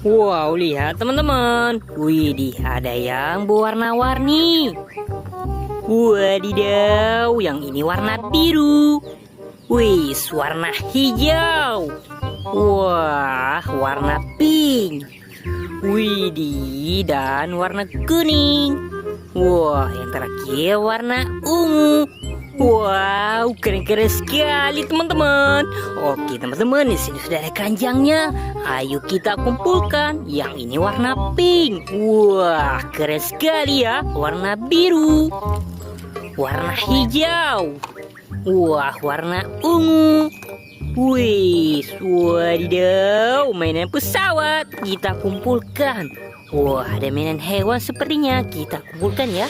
Wow, lihat teman-teman. Widih, ada yang berwarna-warni. Wadidaw, yang ini warna biru. Wih, warna hijau. Wah, warna pink. Widih, dan warna kuning. Wah, yang terakhir warna ungu. Wow, keren-keren sekali teman-teman. Oke teman-teman, di sini sudah ada keranjangnya. Ayo kita kumpulkan. Yang ini warna pink. Wah, keren sekali ya. Warna biru, warna hijau. Wah, warna ungu. Wih, wadidaw, mainan pesawat kita kumpulkan. Wah, ada mainan hewan sepertinya, kita kumpulkan ya.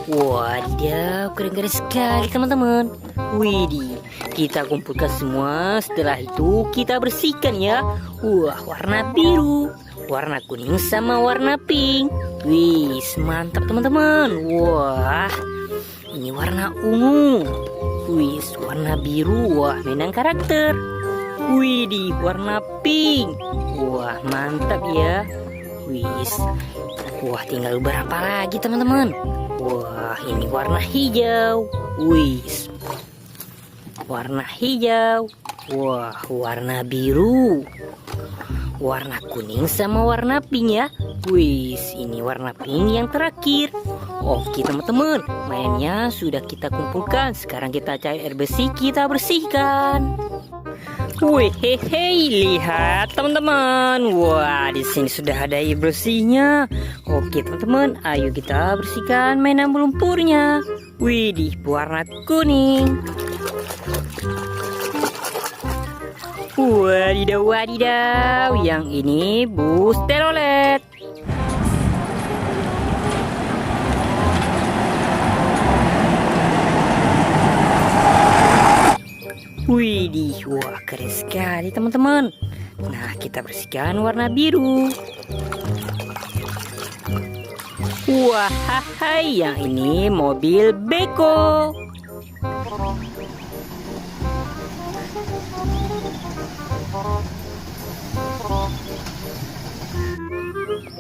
Wadidaw, keren-keren sekali teman-teman. Widih, kita kumpulkan semua. Setelah itu kita bersihkan ya. Wah, warna biru, warna kuning sama warna pink. Wih, mantap teman-teman. Wah, ini warna ungu. Wih, warna biru. Wah, mainan karakter. Widih, warna pink. Wah, mantap ya. Wih, wah, tinggal berapa lagi teman-teman? Wah, ini warna hijau. Wih, warna hijau. Wah, warna biru, warna kuning sama warna pink ya. Wih, ini warna pink yang terakhir. Oke teman-teman, mainnya sudah kita kumpulkan. Sekarang kita cari air bersih, kita bersihkan. Wih, hehe, lihat teman-teman. Wah, di sini sudah ada air bersihnya. Oke teman-teman, ayo kita bersihkan mainan lumpurnya. Widih, warna kuning. Wadidaw, wadidaw, yang ini bus telolet. Widih, wah keren sekali teman-teman. Nah, kita bersihkan warna biru. Wah, hai, yang ini mobil beko.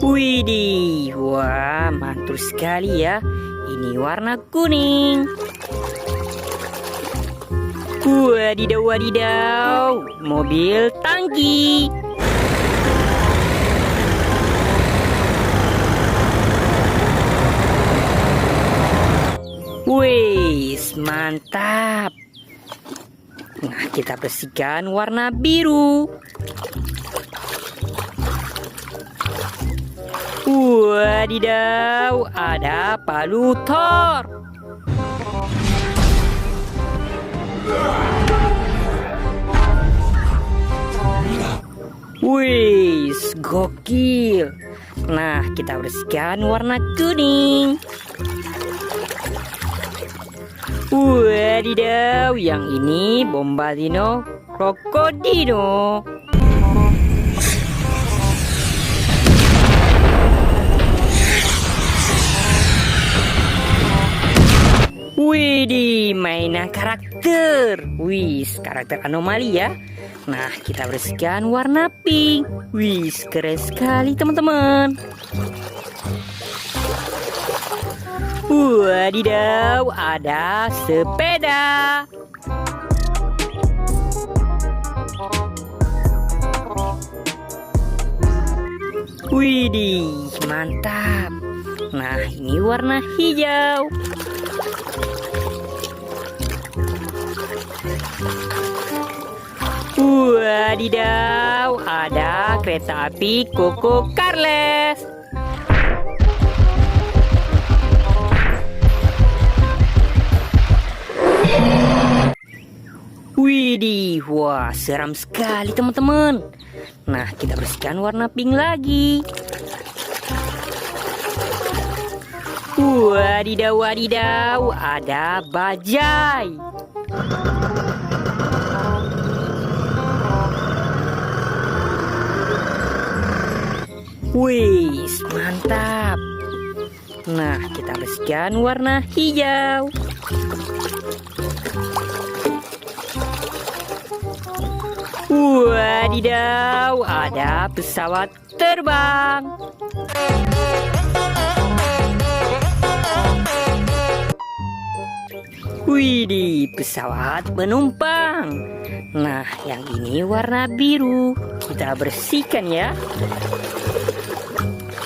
Widih, wah mantul sekali ya. Ini warna kuning. Wadidaw, wadidaw, mobil tangki. Wih, mantap. Nah, kita bersihkan warna biru. Wadidaw, ada palu Thor. Wih, gokil. Nah, kita bersihkan warna kuning. Wadidaw, yang ini Bombardino Krokodilo. Widih, mainan karakter. Wih, karakter anomali ya. Nah, kita bersihkan warna pink. Wih, keren sekali teman-teman. Wadidaw, ada sepeda. Widih, mantap. Nah, ini warna hijau. Wadidaw, ada kereta api Koko Carles. Widih, wah seram sekali teman-teman. Nah, kita bersihkan warna pink lagi. Wadidaw, wadidaw, ada bajai. Wih, mantap. Nah, kita bersihkan warna hijau. Wadidaw, ada ada pesawat terbang. Widih, pesawat penumpang. Nah, yang ini warna biru. Kita bersihkan ya.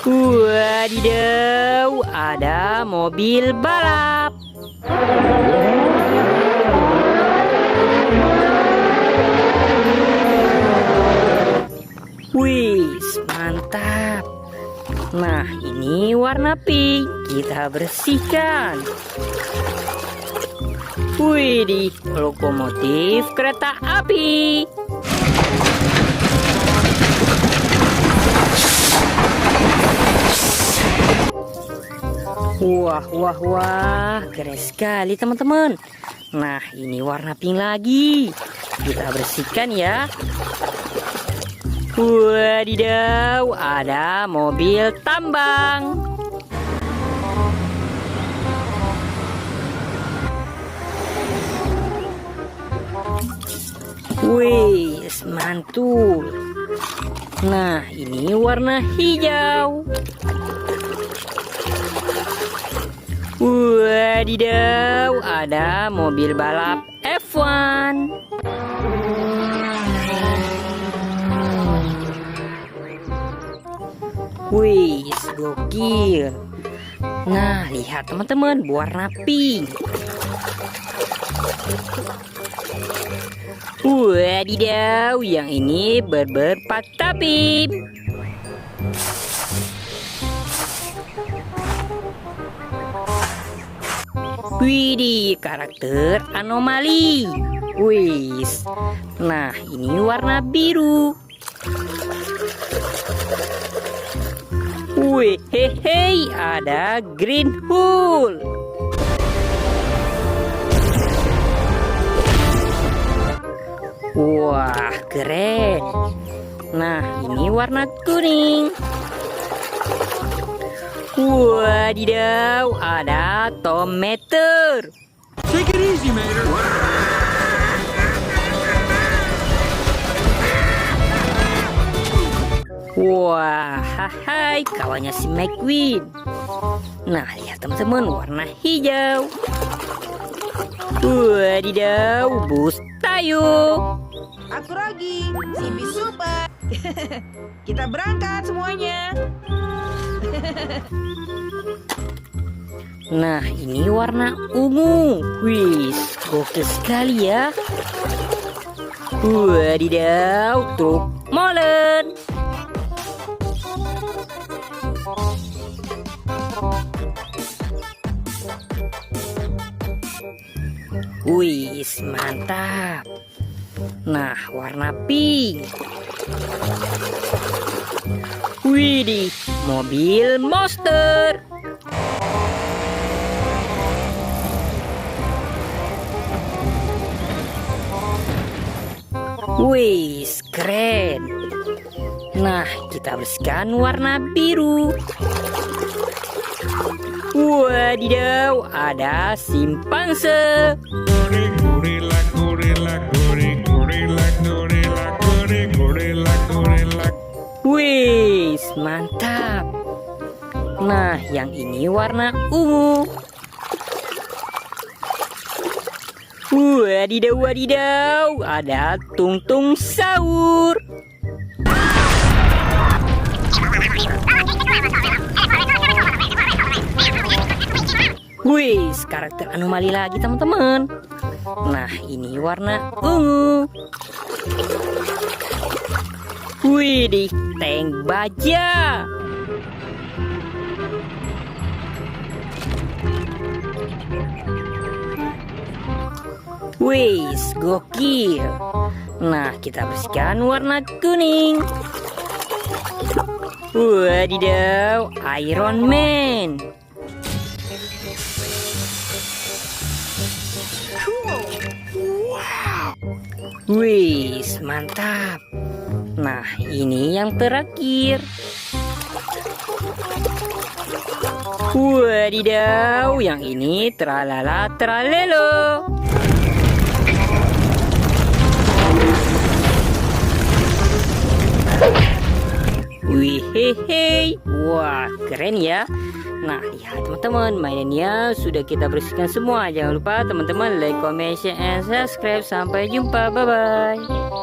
Wadidaw, ada mobil balap. Wih, mantap. Nah, ini warna pink. Kita bersihkan. Widih, lokomotif kereta api. Wah, wah, wah, keren sekali teman-teman. Nah, ini warna pink lagi. Kita bersihkan ya. Wadidaw, ada mobil tambang. Wih, mantul. Nah, ini warna hijau. Wadidaw, ada mobil balap F1. Wih, gokil. Nah, lihat teman-teman, warna pink. Wadidaw, yang ini berpat tapip. Widih, karakter anomali. Wis. Nah, ini warna biru. Wih, hehe, ada green hole. Wah, keren. Nah, ini warna kuning. Wadidaw, ada tomater. Take it easy, Mater. Wah, hai, kawannya si McQueen. Nah, lihat teman-teman, warna hijau. Wadidaw, bus Tayo. Aku Rogi, si bis super. Kita berangkat semuanya. Nah, ini warna ungu. Wih, gokil sekali ya. Wadidaw, truk molen. Wih, mantap. Nah, warna pink. Widih, mobil monster. Wih, keren. Nah, kita bersihkan warna biru. Wadidaw, ada simpanse. Gorilla, gorilla, gorilla, gorilla, gorilla, gorilla, gorilla, gorilla. Wih, mantap. Nah, yang ini warna ungu. Wadidaw, wadidaw, ada tungtung sahur. Wih, karakter anomali lagi teman-teman. Nah, ini warna ungu. Widih, tank baja. Wih, gokil. Nah, kita bersihkan warna kuning. Wadidaw, Iron Man. Wih, mantap. Nah, ini yang terakhir. Wadidaw, yang ini tralala tralelo. Hehehe. Wah, keren ya. Nah, lihat teman-teman, mainannya sudah kita bersihkan semua. Jangan lupa teman-teman like, comment, share, and subscribe. Sampai jumpa, bye-bye.